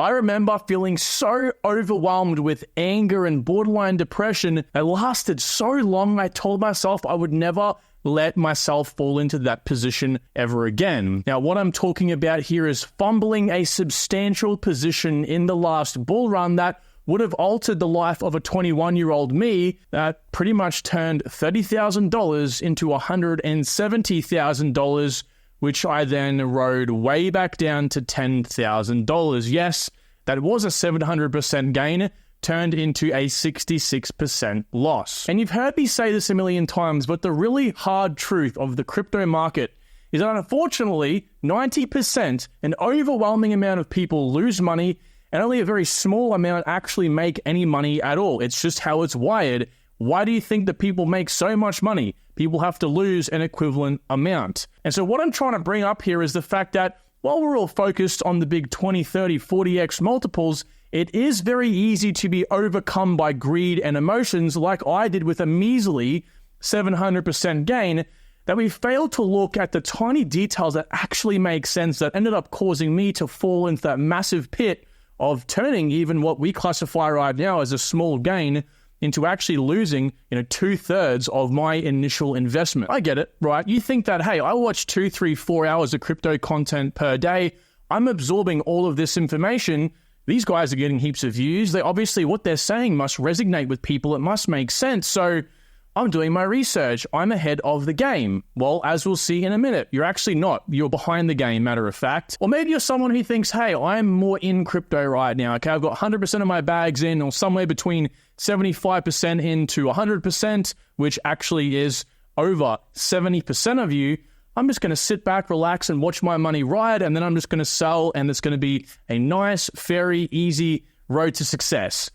I remember feeling so overwhelmed with anger and borderline depression. It lasted so long, I told myself I would never let myself fall into that position ever again. Now, what I'm talking about here is fumbling a substantial position in the last bull run that would have altered the life of a 21-year-old me that pretty much turned $30,000 into $170,000, which I then rode way back down to $10,000. Yes, that was a 700% gain, turned into a 66% loss. And you've heard me say this a million times, but the really hard truth of the crypto market is that unfortunately, 90%, an overwhelming amount of people lose money and only a very small amount actually make any money at all. It's just how it's wired. Why do you think that people make so much money? People have to lose an equivalent amount. And so what I'm trying to bring up here is the fact that while we're all focused on the big 20, 30, 40x multiples, it is very easy to be overcome by greed and emotions like I did with a measly 700% gain, that we failed to look at the tiny details that actually make sense that ended up causing me to fall into that massive pit of turning even what we classify right now as a small gain into actually losing, 2/3 of my initial investment. I get it, right? You think that, hey, I watch 2, 3, 4 hours of crypto content per day. I'm absorbing all of this information. These guys are getting heaps of views. They obviously, what they're saying must resonate with people. It must make sense. So I'm doing my research. I'm ahead of the game. Well, as we'll see in a minute, you're actually not. You're behind the game, matter of fact. Or maybe you're someone who thinks, hey, I'm more in crypto right now. Okay, I've got 100% of my bags in, or somewhere between 75% into 100%, which actually is over 70% of you. I'm just going to sit back, relax, and watch my money ride, and then I'm just going to sell, and it's going to be a nice, very easy road to success.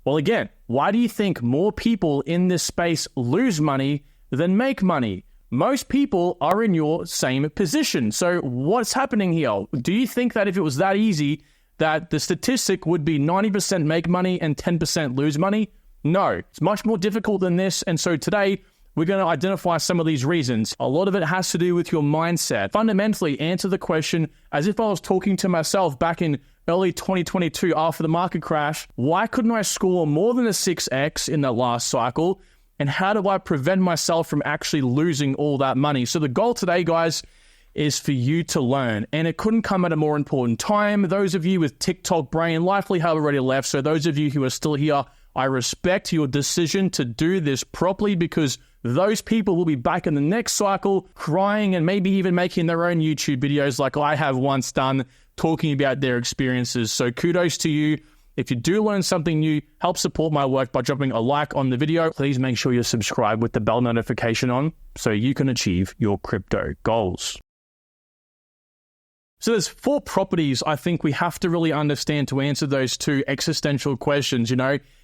Well, again, why do you think more people in this space lose money than make money? Most people are in your same position. So what's happening here? Do you think that if it was that easy, that the statistic would be 90% make money and 10% lose money? No, it's much more difficult than this. And so today, we're going to identify some of these reasons. A lot of it has to do with your mindset. Fundamentally, answer the question as if I was talking to myself back in early 2022 after the market crash. Why couldn't I score more than a 6x in the last cycle? And how do I prevent myself from actually losing all that money? So the goal today, guys, is for you to learn. And it couldn't come at a more important time. Those of you with TikTok brain likely have already left. So those of you who are still here, I respect your decision to do this properly, because those people will be back in the next cycle crying and maybe even making their own YouTube videos like I have once done, talking about their experiences. So kudos to you. If you do learn something new, help support my work by dropping a like on the video. Please make sure you're subscribed with the bell notification on so you can achieve your crypto goals. So there's 4 properties I think we have to really understand to answer those 2 existential questions.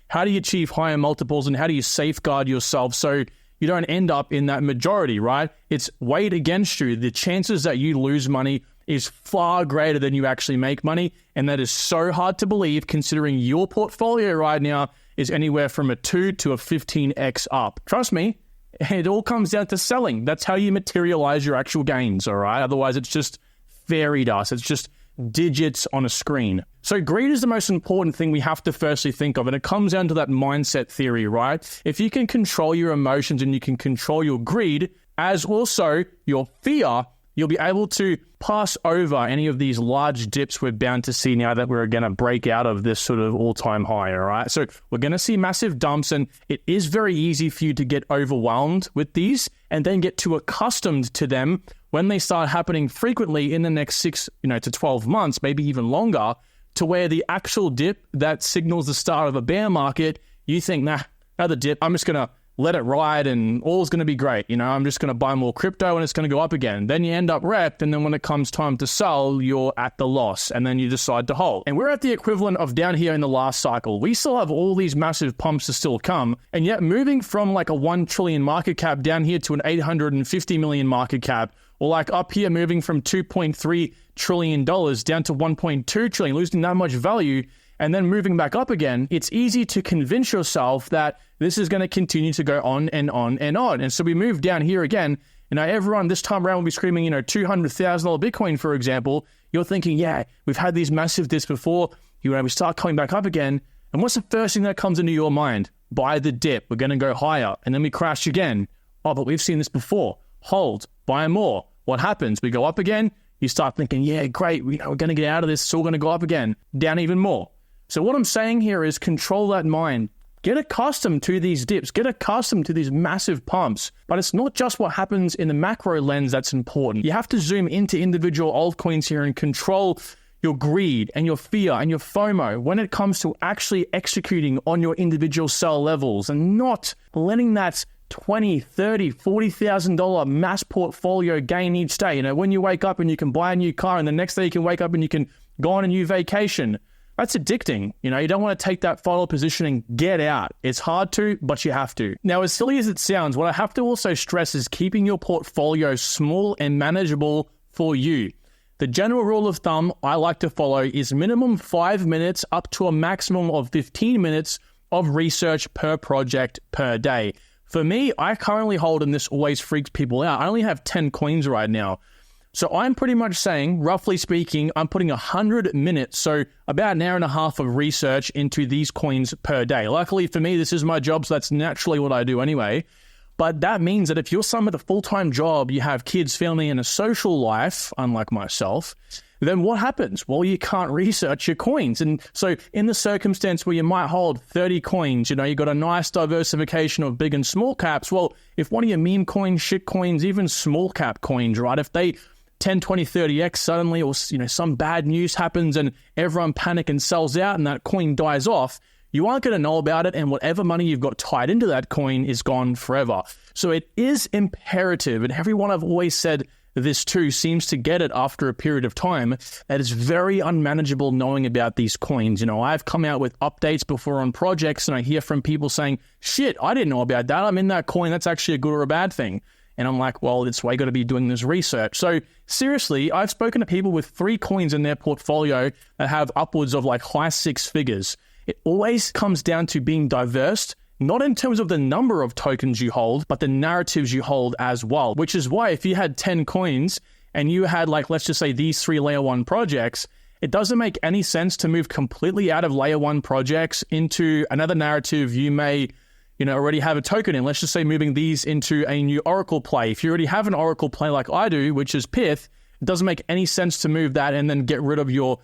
How do you achieve higher multiples, and how do you safeguard yourself so you don't end up in that majority, right? It's weighed against you. The chances that you lose money is far greater than you actually make money. And that is so hard to believe, considering your portfolio right now is anywhere from a 2 to a 15x up. Trust me, it all comes down to selling. That's how you materialize your actual gains, all right? Otherwise, it's just fairy dust. It's just digits on a screen. So greed is the most important thing we have to firstly think of, and it comes down to that mindset theory, right? If you can control your emotions and you can control your greed, as also your fear, you'll be able to pass over any of these large dips we're bound to see now that we're going to break out of this sort of all-time high, all right? So we're going to see massive dumps, and it is very easy for you to get overwhelmed with these and then get too accustomed to them when they start happening frequently in the next 6 to 12 months, maybe even longer, to where the actual dip that signals the start of a bear market, you think, nah, another dip, I'm just going to let it ride and all's going to be great. I'm just going to buy more crypto and it's going to go up again. Then you end up wrecked, and then when it comes time to sell, you're at the loss, and then you decide to hold. And we're at the equivalent of down here in the last cycle. We still have all these massive pumps to still come, and yet moving from like a 1 trillion market cap down here to an 850 million market cap, or like up here moving from $2.3 trillion down to 1.2 trillion, losing that much value, and then moving back up again, it's easy to convince yourself that this is going to continue to go on and on and on. And so we move down here again, and now everyone this time around will be screaming, $200,000 Bitcoin, for example. You're thinking, yeah, we've had these massive dips before. we start coming back up again. And what's the first thing that comes into your mind? Buy the dip. We're going to go higher. And then we crash again. Oh, but we've seen this before. Hold. Buy more. What happens? We go up again. You start thinking, yeah, great. We're going to get out of this. It's all going to go up again. Down even more. So what I'm saying here is control that mind. Get accustomed to these dips. Get accustomed to these massive pumps. But it's not just what happens in the macro lens that's important. You have to zoom into individual altcoins here and control your greed and your fear and your FOMO when it comes to actually executing on your individual sell levels and not letting that $20,000, $30,000, $40,000 mass portfolio gain each day. When you wake up and you can buy a new car and the next day you can wake up and you can go on a new vacation. That's addicting. You don't want to take that final position and get out. It's hard to, but you have to. Now, as silly as it sounds, what I have to also stress is keeping your portfolio small and manageable for you. The general rule of thumb I like to follow is minimum 5 minutes up to a maximum of 15 minutes of research per project per day. For me, I currently hold, and this always freaks people out, I only have 10 coins right now. So I'm pretty much saying, roughly speaking, I'm putting 100 minutes, so about an hour and a half of research into these coins per day. Luckily for me, this is my job, so that's naturally what I do anyway. But that means that if you're someone with a full-time job, you have kids, family, and a social life, unlike myself, then what happens? Well, you can't research your coins. And so in the circumstance where you might hold 30 coins, you've got a nice diversification of big and small caps. Well, if one of your meme coins, shit coins, even small cap coins, right, if they 10, 20, 30x suddenly, or some bad news happens and everyone panic and sells out and that coin dies off, you aren't going to know about it, and whatever money you've got tied into that coin is gone forever. So it is imperative, and everyone I've always said this too seems to get it after a period of time, that it's very unmanageable knowing about these coins. I've come out with updates before on projects, and I hear from people saying, shit, I didn't know about that. I'm in that coin. That's actually a good or a bad thing. And I'm like, well, it's why you got to be doing this research. So seriously, I've spoken to people with 3 coins in their portfolio that have upwards of like high 6 figures. It always comes down to being diverse, not in terms of the number of tokens you hold, but the narratives you hold as well, which is why if you had 10 coins and you had let's just say these 3 layer 1 projects, it doesn't make any sense to move completely out of layer 1 projects into another narrative you may already have a token in. Let's just say moving these into a new Oracle play. If you already have an Oracle play like I do, which is Pith, it doesn't make any sense to move that and then get rid of your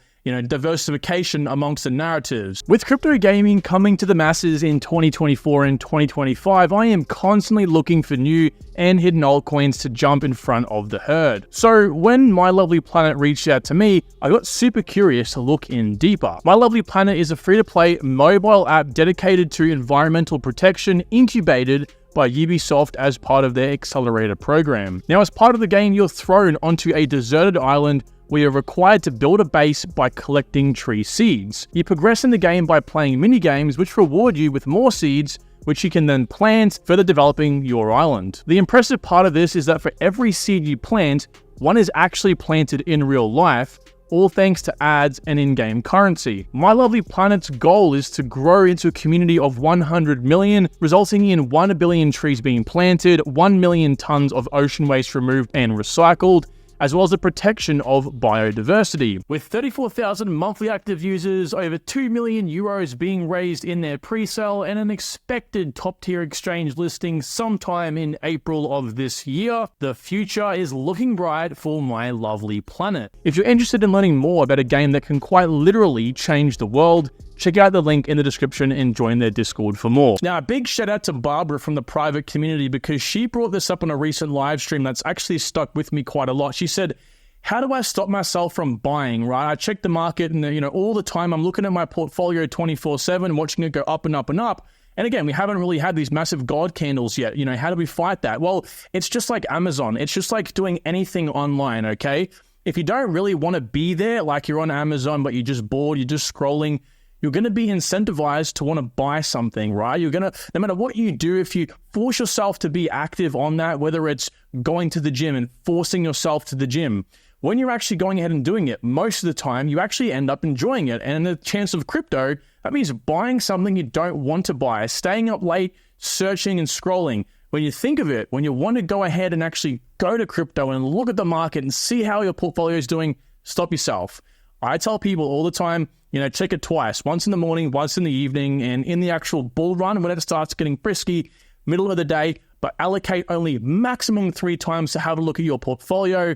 diversification amongst the narratives. With crypto gaming coming to the masses in 2024 and 2025, I am constantly looking for new and hidden altcoins to jump in front of the herd. So when My Lovely Planet reached out to me, I got super curious to look in deeper. My Lovely Planet is a free-to-play mobile app dedicated to environmental protection, incubated by Ubisoft as part of their accelerator program. Now, as part of the game, you're thrown onto a deserted island where you're required to build a base by collecting tree seeds. You progress in the game by playing mini-games which reward you with more seeds, which you can then plant, further developing your island. The impressive part of this is that for every seed you plant, one is actually planted in real life, all thanks to ads and in-game currency. My Lovely Planet's goal is to grow into a community of 100 million, resulting in 1 billion trees being planted, 1 million tons of ocean waste removed and recycled, as well as the protection of biodiversity. With 34,000 monthly active users, over 2 million euros being raised in their pre-sale, and an expected top-tier exchange listing sometime in April of this year, the future is looking bright for My Lovely Planet. If you're interested in learning more about a game that can quite literally change the world, check out the link in the description and join their Discord for more. Now, a big shout out to Barbara from the private community, because she brought this up on a recent live stream that's actually stuck with me quite a lot. She said, how do I stop myself from buying, right? I check the market and, all the time I'm looking at my portfolio 24/7, watching it go up and up and up. And again, we haven't really had these massive God candles yet. How do we fight that? Well, it's just like Amazon. It's just like doing anything online, okay? If you don't really want to be there, like you're on Amazon, but you're just bored, you're just scrolling, you're going to be incentivized to want to buy something, right? You're going to, no matter what you do, if you force yourself to be active on that, whether it's going to the gym and forcing yourself to the gym, when you're actually going ahead and doing it, most of the time, you actually end up enjoying it. And in the chance of crypto, that means buying something you don't want to buy, staying up late, searching and scrolling. When you think of it, when you want to go ahead and actually go to crypto and look at the market and see how your portfolio is doing, stop yourself. I tell people all the time, check it twice, once in the morning, once in the evening, and in the actual bull run, when it starts getting frisky, middle of the day, but allocate only maximum 3 times to have a look at your portfolio.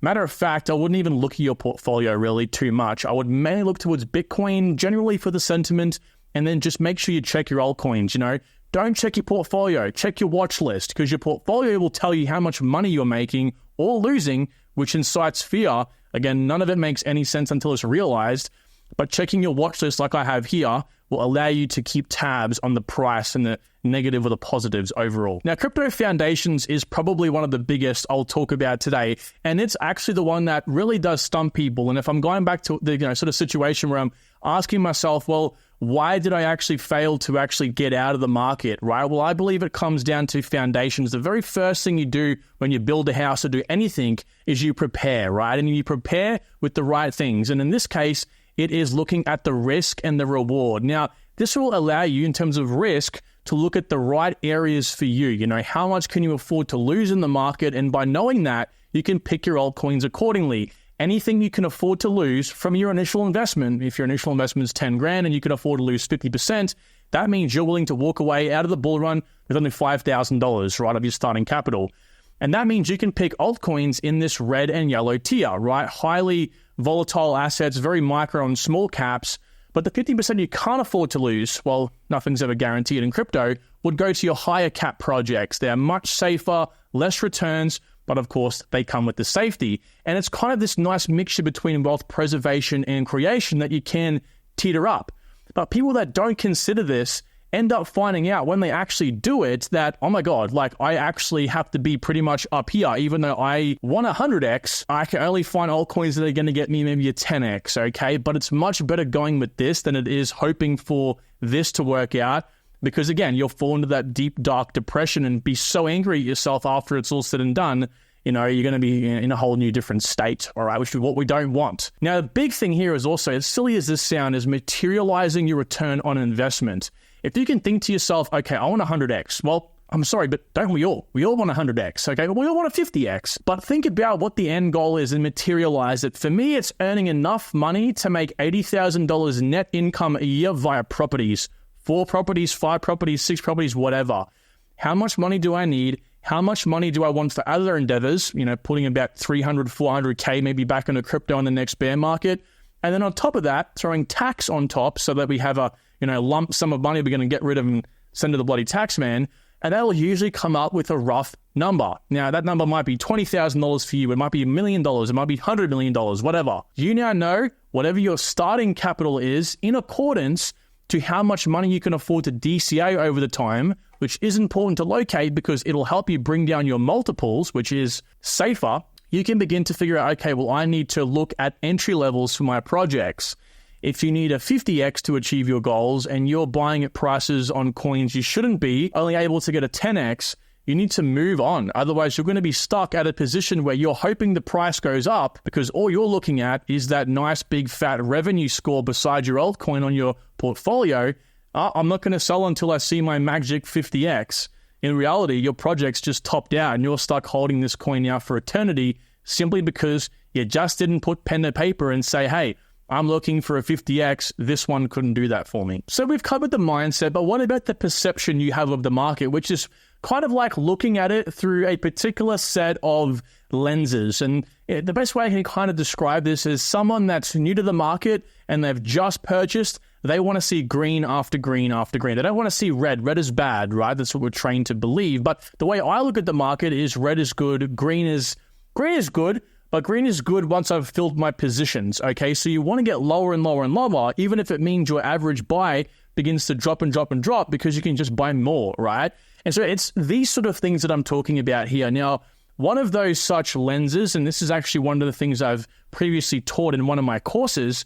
Matter of fact, I wouldn't even look at your portfolio really too much. I would mainly look towards Bitcoin, generally for the sentiment, and then just make sure you check your altcoins, Don't check your portfolio, check your watch list, because your portfolio will tell you how much money you're making or losing, which incites fear. Again, none of it makes any sense until it's realized, but checking your watch list like I have here will allow you to keep tabs on the price and the negative or the positives overall. Now, Crypto Foundations is probably one of the biggest I'll talk about today, and it's actually the one that really does stump people. And if I'm going back to the sort of situation where I'm asking myself, well, why did I actually fail to actually get out of the market, right? Well, I believe it comes down to foundations. The very first thing you do when you build a house or do anything is you prepare, right? And you prepare with the right things. And in this case, it is looking at the risk and the reward. Now, this will allow you, in terms of risk, to look at the right areas for you. How much can you afford to lose in the market? And by knowing that, you can pick your altcoins accordingly. Anything you can afford to lose from your initial investment, if your initial investment is 10 grand and you can afford to lose 50%, that means you're willing to walk away out of the bull run with only $5,000, right, of your starting capital. And that means you can pick altcoins in this red and yellow tier, right? Highly volatile assets, very micro and small caps. But the 50% you can't afford to lose, well, nothing's ever guaranteed in crypto, would go to your higher cap projects. They're much safer, less returns, but of course, they come with the safety. And it's kind of this nice mixture between wealth preservation and creation that you can teeter up. But people that don't consider this end up finding out when they actually do it that, oh my God, I actually have to be pretty much up here. Even though I want 100x, I can only find altcoins that are going to get me maybe a 10x, okay? But it's much better going with this than it is hoping for this to work out. Because again, you'll fall into that deep, dark depression and be so angry at yourself after it's all said and done. You're going to be in a whole new different state, all right, which is what we don't want. Now, the big thing here is also, as silly as this sounds, is materializing your return on investment. If you can think to yourself, okay, I want 100x. Well, I'm sorry, but don't we all? We all want 100x, okay? We all want a 50x. But think about what the end goal is and materialize it. For me, it's earning enough money to make $80,000 net income a year via properties. 4 properties, 5 properties, 6 properties, whatever. How much money do I need? How much money do I want for other endeavors? Putting about 300, 400K maybe back into crypto in the next bear market. And then on top of that, throwing tax on top so that we have a lump sum of money we're going to get rid of and send to the bloody tax man. And that'll usually come up with a rough number. Now, that number might be $20,000 for you. It might be $1 million. It might be $100 million, whatever. You now know whatever your starting capital is in accordance to how much money you can afford to DCA over the time, which is important to locate because it'll help you bring down your multiples, which is safer. You can begin to figure out, okay, well, I need to look at entry levels for my projects. If you need a 50x to achieve your goals and you're buying at prices on coins you shouldn't be, only able to get a 10x, you need to move on. Otherwise, you're going to be stuck at a position where you're hoping the price goes up because all you're looking at is that nice big fat revenue score beside your altcoin on your portfolio. I'm not going to sell until I see my magic 50x. In reality, your project's just topped out and you're stuck holding this coin now for eternity simply because you just didn't put pen to paper and say, hey, I'm looking for a 50x. This one couldn't do that for me. So we've covered the mindset, but what about the perception you have of the market, which is kind of like looking at it through a particular set of lenses. And the best way I can kind of describe this is someone that's new to the market and they've just purchased, they want to see green after green after green. They don't want to see red. Red is bad, right? That's what we're trained to believe. But the way I look at the market is red is good, green is good, but green is good once I've filled my positions, okay? So you want to get lower and lower and lower, even if it means your average buy begins to drop and drop and drop because you can just buy more, right? And so it's these sort of things that I'm talking about here. Now, one of those such lenses, and this is actually one of the things I've previously taught in one of my courses,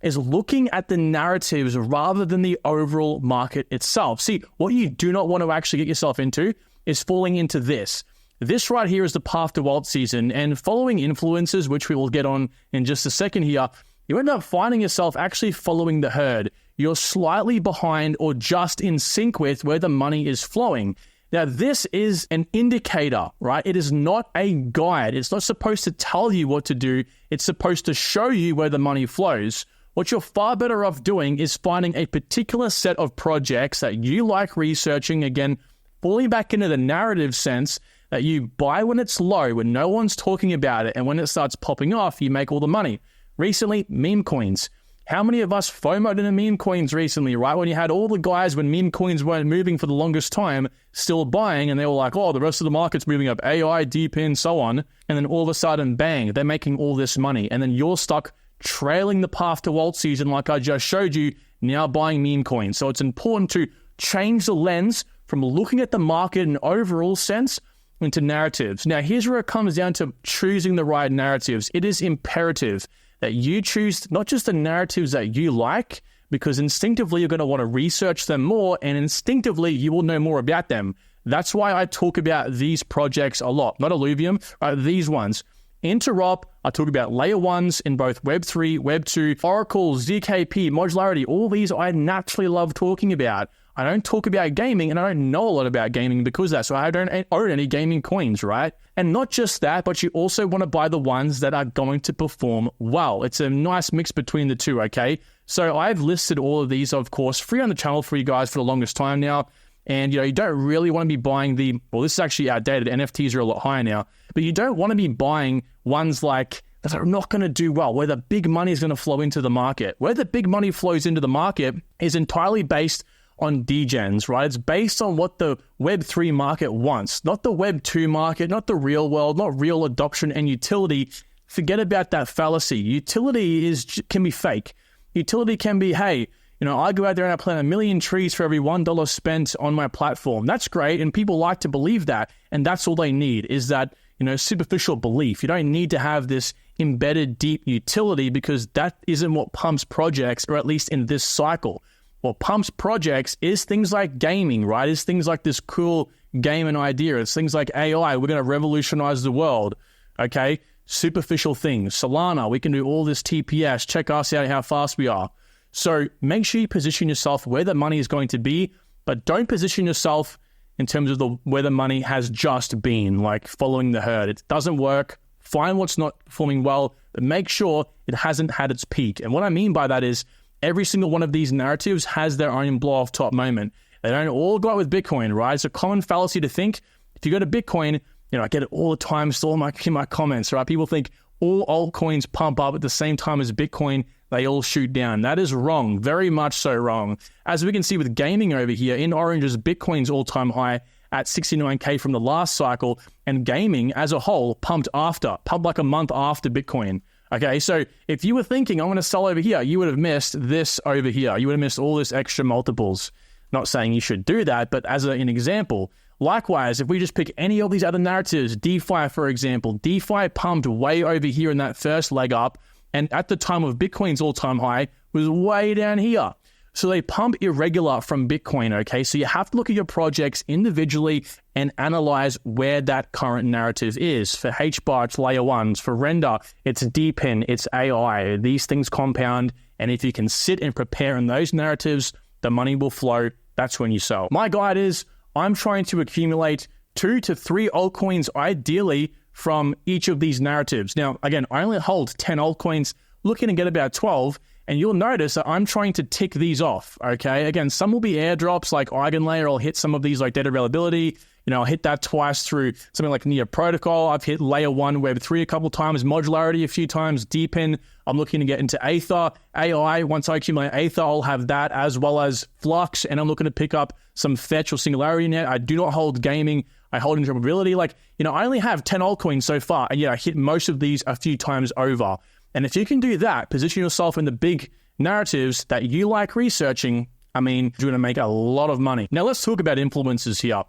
is looking at the narratives rather than the overall market itself. See, what you do not want to actually get yourself into is falling into this. This right here is the path to alt season, and following influencers, which we will get on in just a second here, you end up finding yourself actually following the herd. You're slightly behind or just in sync with where the money is flowing. Now, this is an indicator, right? It is not a guide. It's not supposed to tell you what to do. It's supposed to show you where the money flows. What you're far better off doing is finding a particular set of projects that you like researching, again, falling back into the narrative sense that you buy when it's low, when no one's talking about it, and when it starts popping off, you make all the money. Recently, meme coins. How many of us FOMO'd into meme coins recently, right? When you had all the guys, when meme coins weren't moving for the longest time, still buying, and they were like, oh, the rest of the market's moving up, AI, DeepIn, so on. And then all of a sudden, bang, they're making all this money. And then you're stuck trailing the path to alt season like I just showed you, now buying meme coins. So it's important to change the lens from looking at the market in an overall sense into narratives. Now, here's where it comes down to choosing the right narratives. It is imperative that you choose not just the narratives that you like, because instinctively you're going to want to research them more, and instinctively you will know more about them. That's why I talk about these projects a lot, not Illuvium, these ones. Interop, I talk about layer ones in both Web3, Web2, Oracle, ZKP, modularity, all these I naturally love talking about. I don't talk about gaming, and I don't know a lot about gaming because of that, so I don't own any gaming coins, right? And not just that, but you also want to buy the ones that are going to perform well. It's a nice mix between the two, okay? So I've listed all of these, of course, free on the channel for you guys for the longest time now. And, you don't really want to be buying this is actually outdated. NFTs are a lot higher now. But you don't want to be buying ones like that are not going to do well, where the big money is going to flow into the market. Where the big money flows into the market is entirely based on degens, right? It's based on what the Web3 market wants, not the Web2 market, not the real world, not real adoption and utility. Forget about that fallacy. Utility can be fake. Utility can be, hey, I go out there and I plant 1 million trees for every $1 spent on my platform. That's great, and people like to believe that, and that's all they need is that, superficial belief. You don't need to have this embedded deep utility, because that isn't what pumps projects, or at least in this cycle. What pumps projects is things like gaming, right? It's things like this cool game and idea. It's things like AI. We're going to revolutionize the world, okay? Superficial things. Solana, we can do all this TPS. Check us out how fast we are. So make sure you position yourself where the money is going to be, but don't position yourself in terms of where the money has just been, like following the herd. It doesn't work. Find what's not performing well, but make sure it hasn't had its peak. And what I mean by that is every single one of these narratives has their own blow-off top moment. They don't all go out with Bitcoin, right? It's a common fallacy to think if you go to Bitcoin, I get it all the time, still in my comments, right? People think all altcoins pump up at the same time as Bitcoin. They all shoot down. That is wrong, very much so wrong. As we can see with gaming over here, in orange is Bitcoin's all-time high at 69K from the last cycle, and gaming as a whole pumped like a month after Bitcoin. Okay, so if you were thinking, I'm going to sell over here, you would have missed this over here. You would have missed all this extra multiples. Not saying you should do that, but as an example. Likewise, if we just pick any of these other narratives, DeFi, for example, DeFi pumped way over here in that first leg up, and at the time of Bitcoin's all-time high was way down here. So they pump irregular from Bitcoin, okay? So you have to look at your projects individually and analyze where that current narrative is. For HBAR, it's layer ones. For Render, it's DeepIn, it's AI. These things compound, and if you can sit and prepare in those narratives, the money will flow. That's when you sell. My guide is I'm trying to accumulate 2 to 3 altcoins, ideally, from each of these narratives. Now, again, I only hold 10 altcoins, looking to get about 12, and you'll notice that I'm trying to tick these off, okay? Again, some will be airdrops like Eigenlayer. I'll hit some of these like data availability. I'll hit that twice through something like Near Protocol. I've hit layer 1 Web3 a couple times, modularity a few times, DeepIn. I'm looking to get into Aether, AI. Once I accumulate Aether, I'll have that as well as Flux, and I'm looking to pick up some Fetch or Singularity Net. I do not hold gaming. I hold interoperability. I only have 10 altcoins so far, and I hit most of these a few times over. And if you can do that, position yourself in the big narratives that you like researching, you're going to make a lot of money. Now, let's talk about influencers here.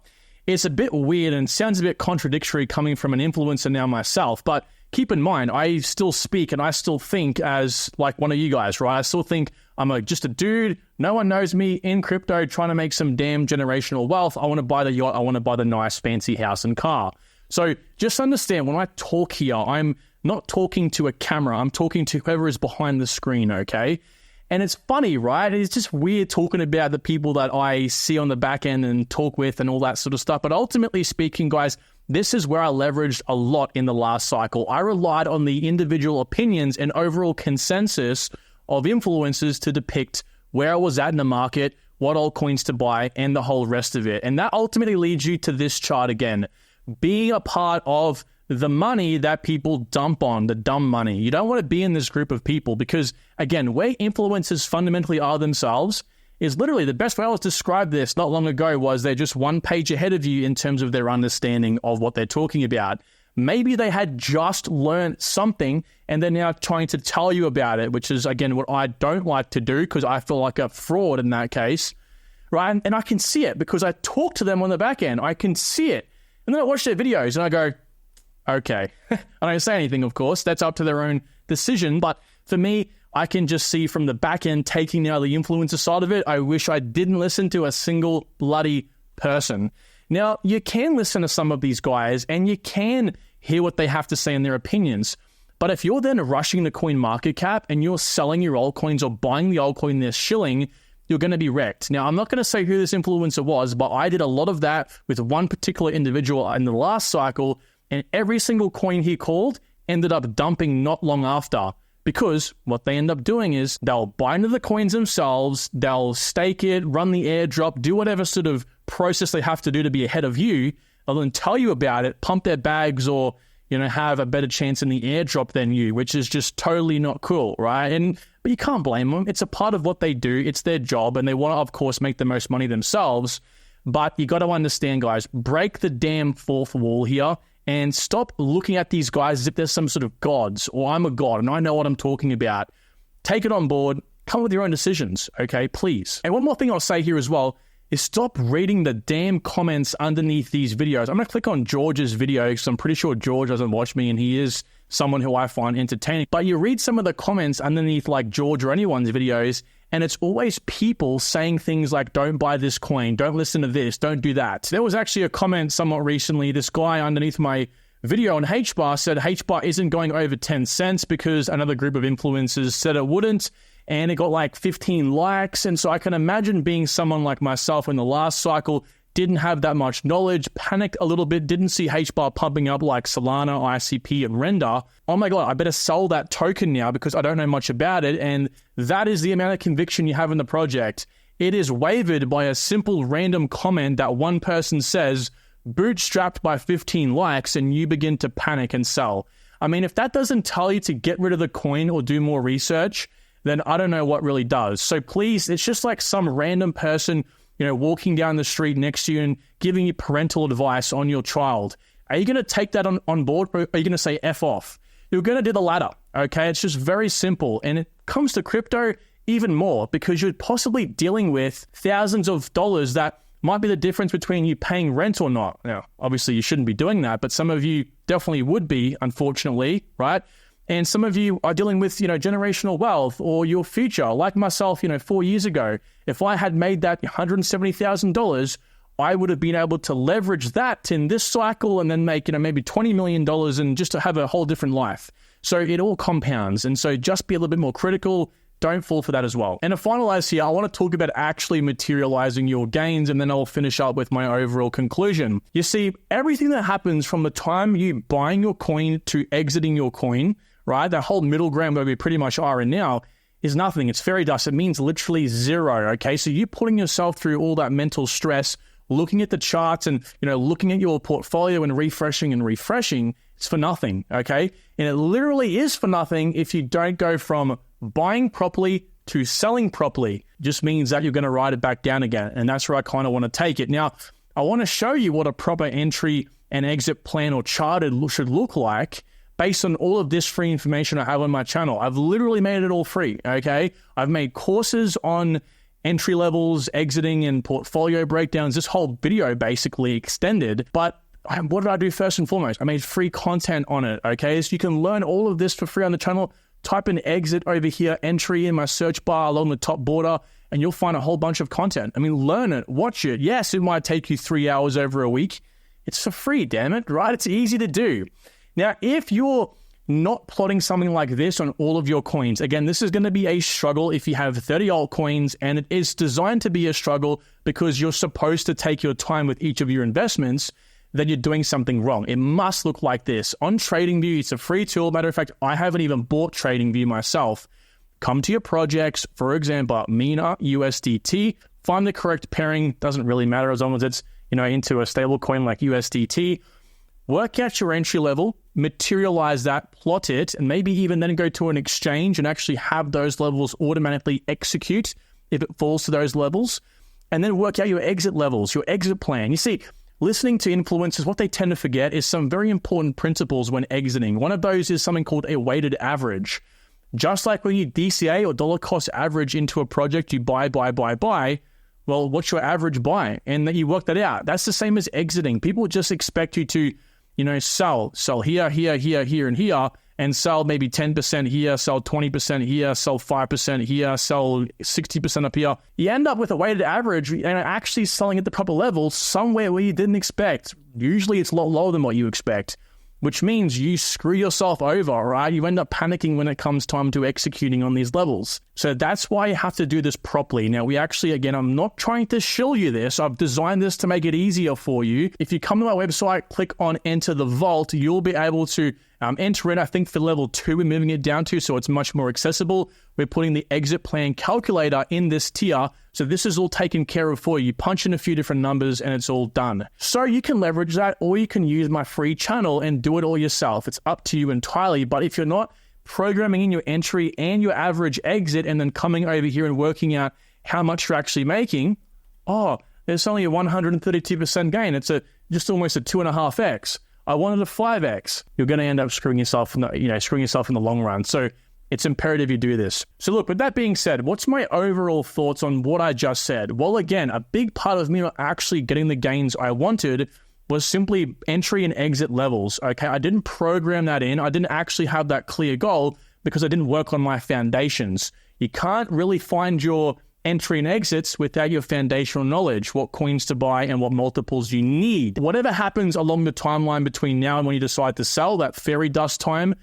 It's a bit weird and sounds a bit contradictory coming from an influencer now myself, but keep in mind, I still speak and I still think as like one of you guys, right? I still think I'm just a dude. No one knows me in crypto trying to make some damn generational wealth. I want to buy the yacht. I want to buy the nice fancy house and car. So just understand, when I talk here, I'm not talking to a camera. I'm talking to whoever is behind the screen, okay? And it's funny, right? It's just weird talking about the people that I see on the back end and talk with and all that sort of stuff. But ultimately speaking, guys, this is where I leveraged a lot in the last cycle. I relied on the individual opinions and overall consensus of influencers to depict where I was at in the market, what altcoins to buy, and the whole rest of it. And that ultimately leads you to this chart again. Being a part of the money that people dump on, the dumb money. You don't want to be in this group of people because, again, where influencers fundamentally are themselves is literally the best way I was described this not long ago was they're just one page ahead of you in terms of their understanding of what they're talking about. Maybe they had just learned something and they're now trying to tell you about it, which is, again, what I don't like to do because I feel like a fraud in that case, right? And I can see it because I talk to them on the back end. I can see it. And then I watch their videos and I go, okay. I don't say anything, of course. That's up to their own decision. But for me, I can just see from the back end, taking now the influencer side of it, I wish I didn't listen to a single bloody person. Now, you can listen to some of these guys and you can hear what they have to say in their opinions. But if you're then rushing the coin market cap and you're selling your altcoins or buying the altcoin they're shilling, you're going to be wrecked. Now, I'm not going to say who this influencer was, but I did a lot of that with one particular individual in the last cycle, and every single coin he called ended up dumping not long after. Because what they end up doing is they'll buy into the coins themselves, they'll stake it, run the airdrop, do whatever sort of process they have to do to be ahead of you. They'll then tell you about it, pump their bags, or have a better chance in the airdrop than you, which is just totally not cool, right? But you can't blame them. It's a part of what they do. It's their job, and they want to, of course, make the most money themselves. But you got to understand, guys, break the damn fourth wall here. And stop looking at these guys as if they're some sort of gods or I'm a god and I know what I'm talking about. Take it on board. Come with your own decisions, okay? Please. And one more thing I'll say here as well is stop reading the damn comments underneath these videos. I'm going to click on George's video because I'm pretty sure George doesn't watch me and he is someone who I find entertaining. But you read some of the comments underneath like George or anyone's videos and it's always people saying things like, don't buy this coin, don't listen to this, don't do that. There was actually a comment somewhat recently, this guy underneath my video on HBAR said HBAR isn't going over 10 cents because another group of influencers said it wouldn't, and it got like 15 likes. And so I can imagine being someone like myself in the last cycle, didn't have that much knowledge, panicked a little bit, didn't see HBAR pumping up like Solana, ICP, and Render. Oh my God, I better sell that token now because I don't know much about it. And that is the amount of conviction you have in the project. It is wavered by a simple random comment that one person says, bootstrapped by 15 likes, and you begin to panic and sell. I mean, if that doesn't tell you to get rid of the coin or do more research, then I don't know what really does. So please, it's just like some random person walking down the street next to you and giving you parental advice on your child. Are you going to take that on board, or are you going to say F off? You're going to do the latter, okay? It's just very simple. And it comes to crypto even more because you're possibly dealing with thousands of dollars that might be the difference between you paying rent or not. Now, obviously you shouldn't be doing that, but some of you definitely would be, unfortunately, right? And some of you are dealing with, generational wealth or your future. Like myself, 4 years ago, if I had made that $170,000, I would have been able to leverage that in this cycle and then make, maybe $20 million and just to have a whole different life. So it all compounds. And so just be a little bit more critical. Don't fall for that as well. And to finalize here, I want to talk about actually materializing your gains, and then I'll finish up with my overall conclusion. You see, everything that happens from the time you buying your coin to exiting your coin, right? That whole middle ground where we pretty much are in now is nothing. It's fairy dust. It means literally zero, okay? So you putting yourself through all that mental stress, looking at the charts and, looking at your portfolio and refreshing, it's for nothing, okay? And it literally is for nothing if you don't go from buying properly to selling properly. It just means that you're going to write it back down again. And that's where I kind of want to take it. Now, I want to show you what a proper entry and exit plan or chart should look like based on all of this free information I have on my channel. I've literally made it all free, okay? I've made courses on entry levels, exiting, and portfolio breakdowns. This whole video basically extended, but what did I do first and foremost? I made free content on it, okay? So you can learn all of this for free on the channel. Type in exit over here, entry in my search bar along the top border, and you'll find a whole bunch of content. I mean, learn it, watch it. Yes, it might take you 3 hours over a week. It's for free, damn it, right? It's easy to do. Now, if you're not plotting something like this on all of your coins. Again, this is going to be a struggle if you have 30 altcoins, and it is designed to be a struggle because you're supposed to take your time with each of your investments, then you're doing something wrong. It must look like this. On TradingView, it's a free tool. Matter of fact, I haven't even bought TradingView myself. Come to your projects, for example, Mina, USDT, find the correct pairing. Doesn't really matter as long as it's, into a stable coin like USDT. Work out your entry level, materialize that, plot it, and maybe even then go to an exchange and actually have those levels automatically execute if it falls to those levels. And then work out your exit levels, your exit plan. You see, listening to influencers, what they tend to forget is some very important principles when exiting. One of those is something called a weighted average. Just like when you DCA or dollar cost average into a project, you buy. Well, what's your average buy? And then you work that out. That's the same as exiting. People just expect you to sell here, and here, and sell maybe 10% here, sell 20% here, sell 5% here, sell 60% up here. You end up with a weighted average and actually selling at the proper level somewhere where you didn't expect. Usually it's a lot lower than what you expect, which means you screw yourself over, right? You end up panicking when it comes time to executing on these levels. So that's why you have to do this properly. Now, again, I'm not trying to shill you this. I've designed this to make it easier for you. If you come to my website, click on Enter the Vault, you'll be able to enter in, I think, for level 2, we're moving it down to, so it's much more accessible. We're putting the exit plan calculator in this tier. So this is all taken care of for you. You punch in a few different numbers and it's all done. So you can leverage that, or you can use my free channel and do it all yourself. It's up to you entirely. But if you're not programming in your entry and your average exit and then coming over here and working out how much you're actually making, there's only a 132% gain. It's just almost a 2.5x. I wanted a 5x. You're going to end up screwing yourself in the long run. So it's imperative you do this. So look, with that being said, what's my overall thoughts on what I just said? Well, again, a big part of me not actually getting the gains I wanted was simply entry and exit levels. Okay, I didn't program that in. I didn't actually have that clear goal because I didn't work on my foundations. You can't really find your entry and exits without your foundational knowledge, what coins to buy and what multiples you need. Whatever happens along the timeline between now and when you decide to sell, that fairy dust time,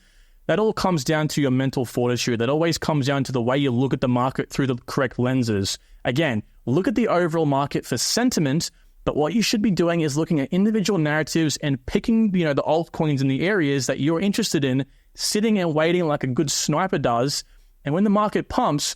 that all comes down to your mental fortitude. That always comes down to the way you look at the market through the correct lenses. Again, look at the overall market for sentiment, but what you should be doing is looking at individual narratives and picking, the altcoins in the areas that you're interested in, sitting and waiting like a good sniper does. And when the market pumps,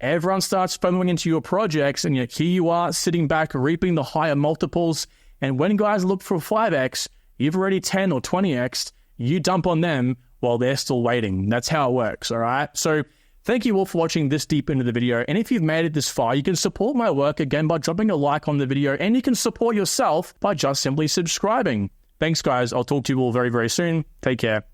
everyone starts funneling into your projects, and here you are sitting back, reaping the higher multiples. And when guys look for 5x, you've already 10 or 20x, you dump on them while they're still waiting. That's how it works, all right? So thank you all for watching this deep into the video. And if you've made it this far, you can support my work again by dropping a like on the video, and you can support yourself by just simply subscribing. Thanks, guys. I'll talk to you all very, very soon. Take care.